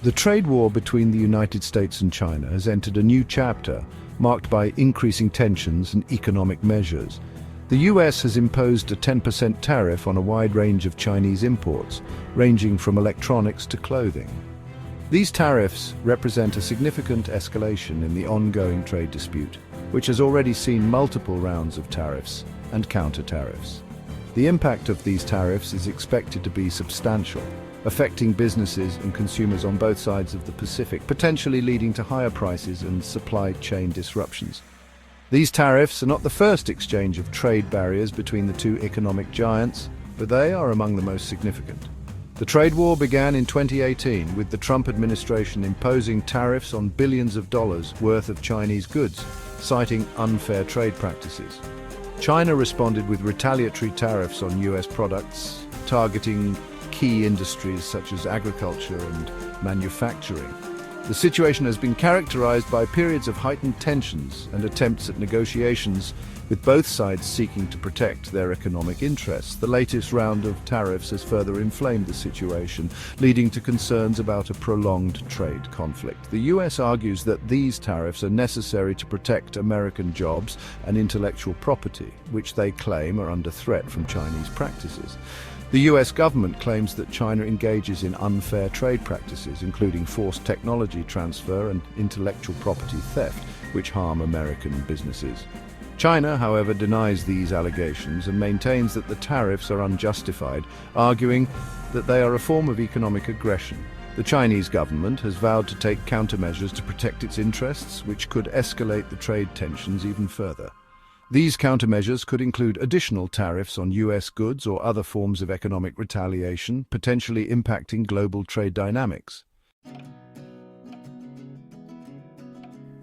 The trade war between the United States and China has entered a new chapter, marked by increasing tensions and economic measures. The US has imposed a 10% tariff on a wide range of Chinese imports, ranging from electronics to clothing. These tariffs represent a significant escalation in the ongoing trade dispute, which has already seen multiple rounds of tariffs and counter-tariffs. The impact of these tariffs is expected to be substantial, affecting businesses and consumers on both sides of the Pacific, potentially leading to higher prices and supply chain disruptions. These tariffs are not the first exchange of trade barriers between the two economic giants, but they are among the most significant. The trade war began in 2018 with the Trump administration imposing tariffs on billions of dollars worth of Chinese goods, citing unfair trade practices. China responded with retaliatory tariffs on US products, targeting key industries such as agriculture and manufacturing. The situation has been characterized by periods of heightened tensions and attempts at negotiations, with both sides seeking to protect their economic interests. The latest round of tariffs has further inflamed the situation, leading to concerns about a prolonged trade conflict. The US argues that these tariffs are necessary to protect American jobs and intellectual property, which they claim are under threat from Chinese practices. The US government claims that China engages in unfair trade practices, including forced technology transfer and intellectual property theft, which harm American businesses. China, however, denies these allegations and maintains that the tariffs are unjustified, arguing that they are a form of economic aggression. The Chinese government has vowed to take countermeasures to protect its interests, which could escalate the trade tensions even further. These countermeasures could include additional tariffs on US goods or other forms of economic retaliation, potentially impacting global trade dynamics.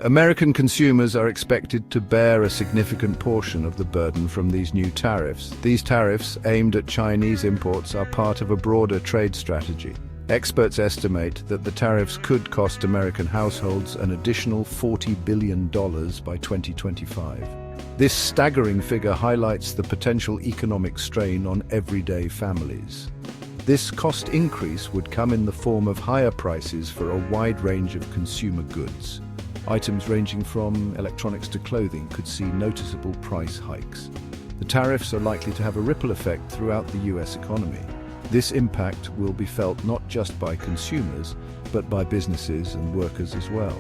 American consumers are expected to bear a significant portion of the burden from these new tariffs. These tariffs, aimed at Chinese imports, are part of a broader trade strategy. Experts estimate that the tariffs could cost American households an additional $40 billion by 2025. This staggering figure highlights the potential economic strain on everyday families. This cost increase would come in the form of higher prices for a wide range of consumer goods. Items ranging from electronics to clothing could see noticeable price hikes. The tariffs are likely to have a ripple effect throughout the US economy. This impact will be felt not just by consumers, but by businesses and workers as well.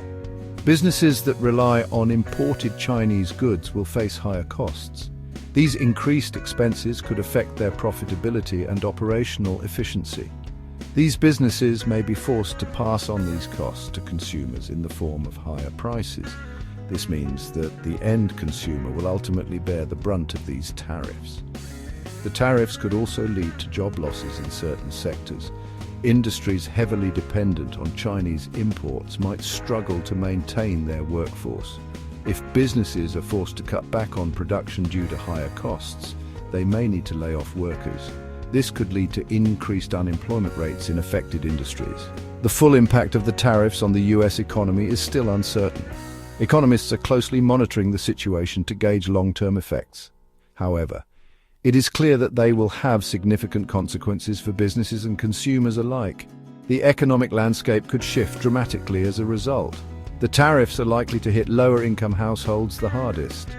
Businesses that rely on imported Chinese goods will face higher costs. These increased expenses could affect their profitability and operational efficiency. These businesses may be forced to pass on these costs to consumers in the form of higher prices. This means that the end consumer will ultimately bear the brunt of these tariffs. The tariffs could also lead to job losses in certain sectors. Industries heavily dependent on Chinese imports might struggle to maintain their workforce. If businesses are forced to cut back on production due to higher costs, they may need to lay off workers. This could lead to increased unemployment rates in affected industries. The full impact of the tariffs on the US economy is still uncertain. Economists are closely monitoring the situation to gauge long-term effects. However, it is clear that they will have significant consequences for businesses and consumers alike. The economic landscape could shift dramatically as a result. The tariffs are likely to hit lower-income households the hardest.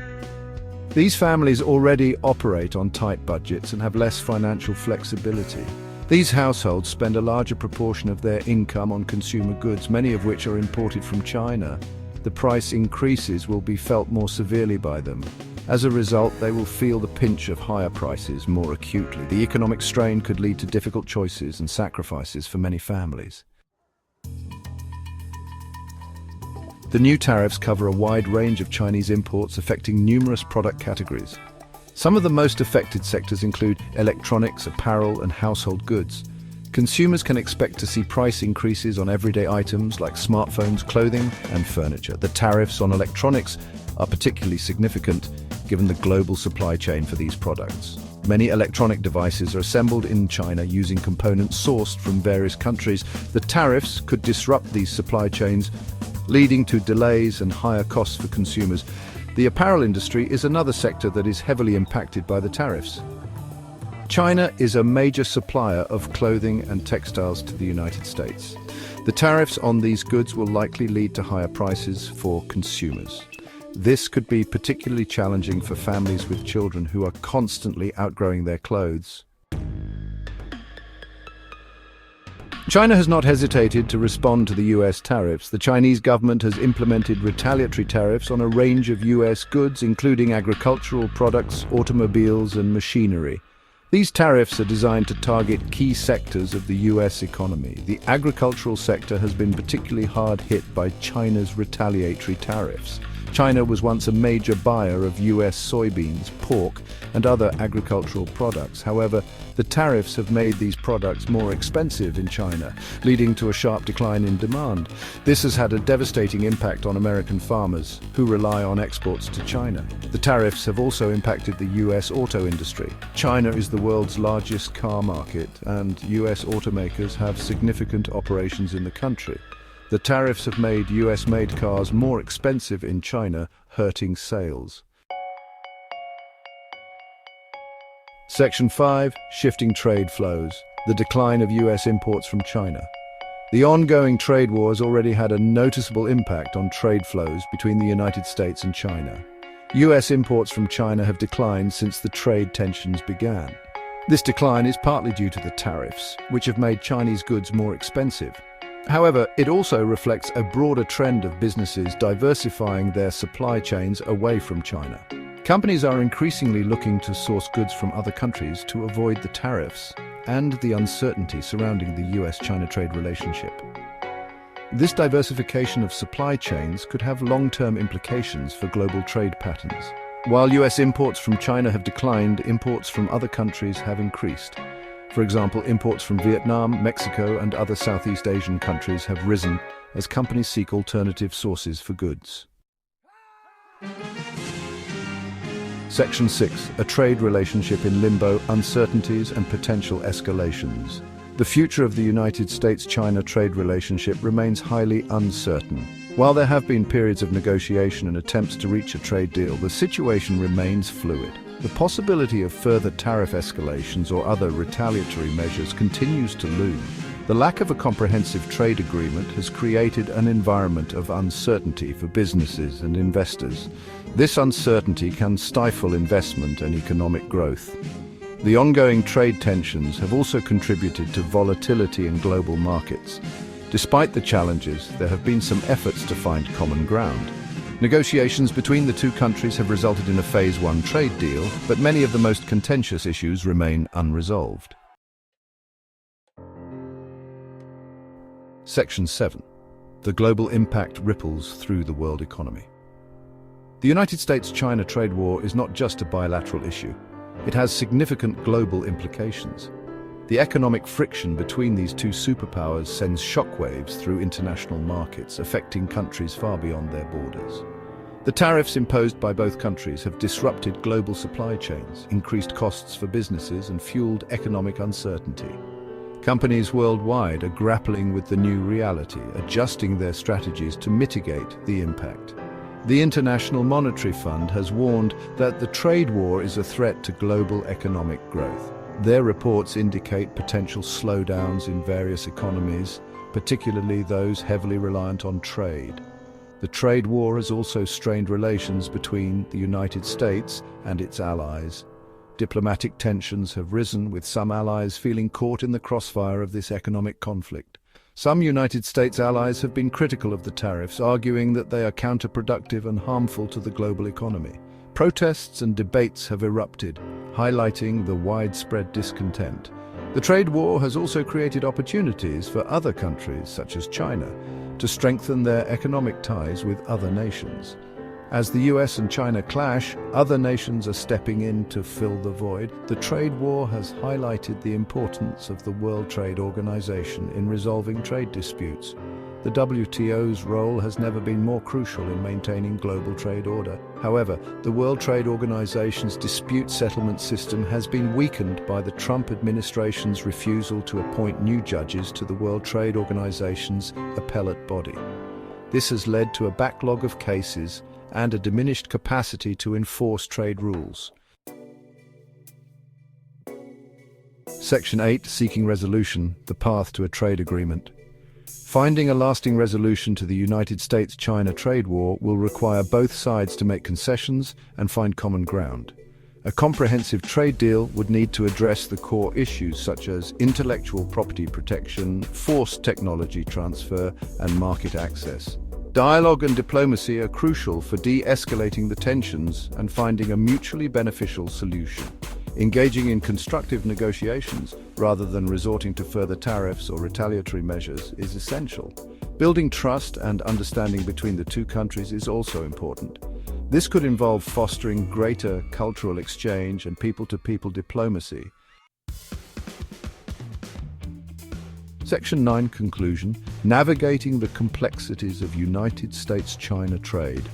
These families already operate on tight budgets and have less financial flexibility. These households spend a larger proportion of their income on consumer goods, many of which are imported from China. The price increases will be felt more severely by them. As a result, they will feel the pinch of higher prices more acutely. The economic strain could lead to difficult choices and sacrifices for many families. The new tariffs cover a wide range of Chinese imports affecting numerous product categories. Some of the most affected sectors include electronics, apparel, and household goods. Consumers can expect to see price increases on everyday items like smartphones, clothing, and furniture. The tariffs on electronics are particularly significant given the global supply chain for these products. Many electronic devices are assembled in China using components sourced from various countries. The tariffs could disrupt these supply chains, leading to delays and higher costs for consumers. The apparel industry is another sector that is heavily impacted by the tariffs. China is a major supplier of clothing and textiles to the United States. The tariffs on these goods will likely lead to higher prices for consumers. This could be particularly challenging for families with children who are constantly outgrowing their clothes. China has not hesitated to respond to the US tariffs. The Chinese government has implemented retaliatory tariffs on a range of US goods, including agricultural products, automobiles, and machinery. These tariffs are designed to target key sectors of the US economy. The agricultural sector has been particularly hard hit by China's retaliatory tariffs. China was once a major buyer of US soybeans, pork, and other agricultural products. However, the tariffs have made these products more expensive in China, leading to a sharp decline in demand. This has had a devastating impact on American farmers, who rely on exports to China. The tariffs have also impacted the US auto industry. China is the world's largest car market, and US automakers have significant operations in the country. The tariffs have made US-made cars more expensive in China, hurting sales. Section 5. Shifting trade flows. The decline of US imports from China. The ongoing trade war has already had a noticeable impact on trade flows between the United States and China. US imports from China have declined since the trade tensions began. This decline is partly due to the tariffs, which have made Chinese goods more expensive. However, it also reflects a broader trend of businesses diversifying their supply chains away from China. Companies are increasingly looking to source goods from other countries to avoid the tariffs and the uncertainty surrounding the US-China trade relationship. This diversification of supply chains could have long-term implications for global trade patterns. While US imports from China have declined, imports from other countries have increased. For example, imports from Vietnam, Mexico, and other Southeast Asian countries have risen as companies seek alternative sources for goods. Section 6. A trade relationship in limbo, uncertainties and potential escalations. The future of the United States-China trade relationship remains highly uncertain. While there have been periods of negotiation and attempts to reach a trade deal, the situation remains fluid. The possibility of further tariff escalations or other retaliatory measures continues to loom. The lack of a comprehensive trade agreement has created an environment of uncertainty for businesses and investors. This uncertainty can stifle investment and economic growth. The ongoing trade tensions have also contributed to volatility in global markets. Despite the challenges, there have been some efforts to find common ground. Negotiations between the two countries have resulted in a Phase 1 trade deal, but many of the most contentious issues remain unresolved. Section 7. The global impact ripples through the world economy. The United States-China trade war is not just a bilateral issue. It has significant global implications. The economic friction between these two superpowers sends shockwaves through international markets, affecting countries far beyond their borders. The tariffs imposed by both countries have disrupted global supply chains, increased costs for businesses, and fueled economic uncertainty. Companies worldwide are grappling with the new reality, adjusting their strategies to mitigate the impact. The International Monetary Fund has warned that the trade war is a threat to global economic growth. Their reports indicate potential slowdowns in various economies, particularly those heavily reliant on trade. The trade war has also strained relations between the United States and its allies. Diplomatic tensions have risen, with some allies feeling caught in the crossfire of this economic conflict. Some United States allies have been critical of the tariffs, arguing that they are counterproductive and harmful to the global economy. Protests and debates have erupted, highlighting the widespread discontent. The trade war has also created opportunities for other countries, such as China, to strengthen their economic ties with other nations. As the US and China clash, other nations are stepping in to fill the void. The trade war has highlighted the importance of the World Trade Organization in resolving trade disputes. The WTO's role has never been more crucial in maintaining global trade order. However, the World Trade Organization's dispute settlement system has been weakened by the Trump administration's refusal to appoint new judges to the World Trade Organization's appellate body. This has led to a backlog of cases and a diminished capacity to enforce trade rules. Section 8, Seeking Resolution, the Path to a Trade Agreement. Finding a lasting resolution to the United States-China trade war will require both sides to make concessions and find common ground. A comprehensive trade deal would need to address the core issues such as intellectual property protection, forced technology transfer, and market access. Dialogue and diplomacy are crucial for de-escalating the tensions and finding a mutually beneficial solution. Engaging in constructive negotiations, rather than resorting to further tariffs or retaliatory measures, is essential. Building trust and understanding between the two countries is also important. This could involve fostering greater cultural exchange and people-to-people diplomacy. Section 9, Conclusion. Navigating the complexities of United States-China trade.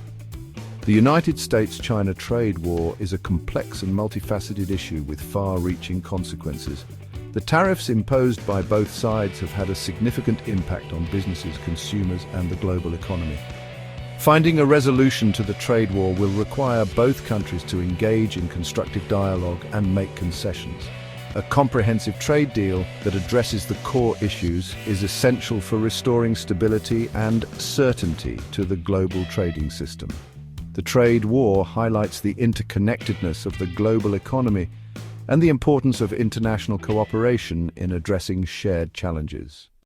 The United States-China trade war is a complex and multifaceted issue with far-reaching consequences. The tariffs imposed by both sides have had a significant impact on businesses, consumers, and the global economy. Finding a resolution to the trade war will require both countries to engage in constructive dialogue and make concessions. A comprehensive trade deal that addresses the core issues is essential for restoring stability and certainty to the global trading system. The trade war highlights the interconnectedness of the global economy and the importance of international cooperation in addressing shared challenges.